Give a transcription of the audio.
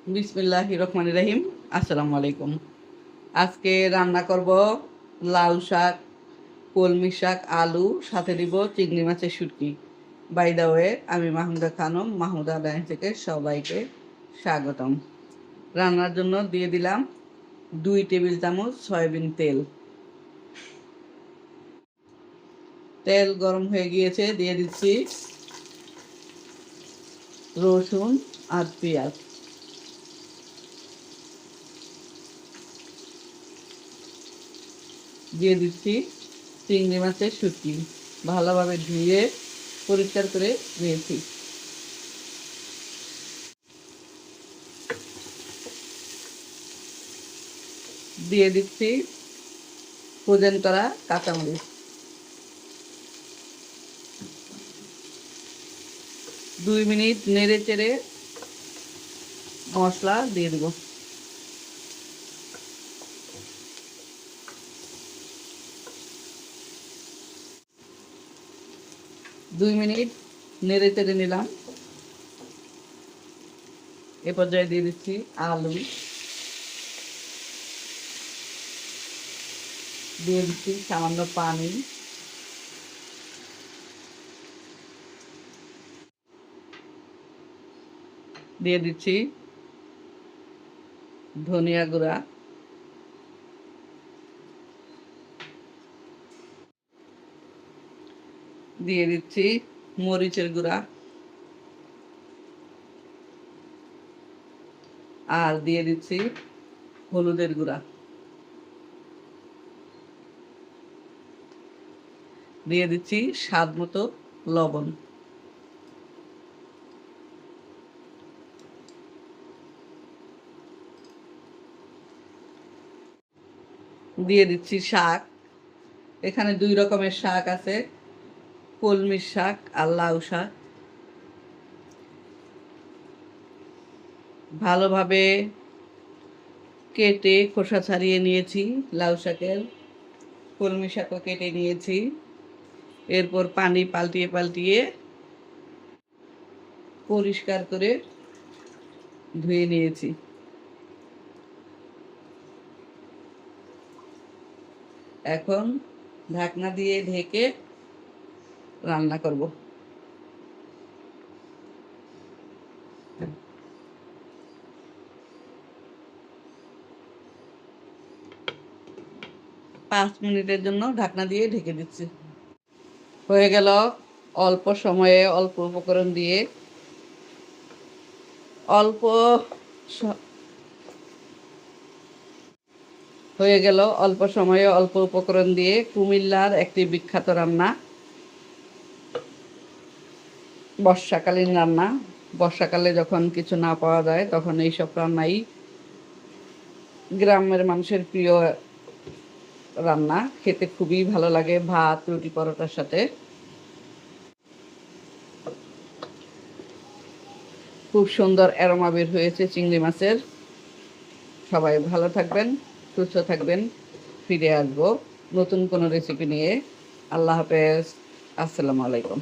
বিসমিল্লাহির রহমানির রহিম। আসসালামু আলাইকুম। আজকে রান্না করব লাউ শাক, কলমি শাক, আলু, সাথে দিব চিংড়ি মাছের শুটকি। বাই দ্য ওয়ে, আমি মাহমুদা খানম, মাহমুদা ডাইন থেকে সবাইকে স্বাগতম। রান্নার জন্য দিয়ে দিলাম 2 টেবিল চামচ সয়াবিন তেল। তেল গরম হয়ে গিয়েছে, দিয়ে দিচ্ছি রসুন আর পেঁয়াজ। দিয়ে দিচ্ছি চিংড়ি মাছের শুটকি, ভালোভাবে ধুয়ে পরিষ্কার করে নিয়েছি। দিয়ে দিচ্ছি ফ্রোজেন করা কাঁচামরিচ। 2 মিনিট নেড়ে চেড়ে মশলা দিয়ে দেব। দুই মিনিট নেড়ে চেড়ে নিলাম। এ পর্যায়ে দিয়ে দিচ্ছি আলু, দিয়ে দিচ্ছি সামান্য পানি, দিয়ে দিচ্ছি ধনিয়া গুঁড়া, দিয়ে দিচ্ছি মরিচের গুঁড়া, আর দিয়ে দিচ্ছি হলুদের গুঁড়া, দিয়ে দিচ্ছি স্বাদ মতো লবণ। দিয়ে দিচ্ছি শাক। এখানে 2 রকমের শাক আছে, কলমি শাক আর লাউ শাক। ভালোভাবে কেটে খোসা ছাড়িয়ে নিয়েছি লাউ শাকের, কলমি শাকও কেটে নিয়েছি। এরপর পানি পাল্টিয়ে পাল্টিয়ে পরিষ্কার করে ধুয়ে নিয়েছি। এখন ঢাকনা দিয়ে ঢেকে রান্না করব। 5 মিনিটের জন্য ঢাকনা দিয়ে ঢেকে দিচ্ছি। হয়ে গেল অল্প সময়ে অল্প উপকরণ দিয়ে অল্প হয়ে গেল অল্প সময়ে অল্প উপকরণ দিয়ে কুমিল্লার একটি বিখ্যাত রান্না, বর্ষাকালীন রান্না। বর্ষাকালে যখন কিছু না পাওয়া যায় তখন এইসব রান্নাই গ্রামের মানুষের প্রিয় রান্না। খেতে খুবই ভালো লাগে ভাত, রুটি, পরোটার সাথে। খুব সুন্দর অ্যারোমা বের হয়েছে চিংড়ি মাছের। সবাই ভালো থাকবেন, সুস্থ থাকবেন। ফিরে আসবো নতুন কোনো রেসিপি নিয়ে। আল্লাহ হাফেজ। আসসালামু আলাইকুম।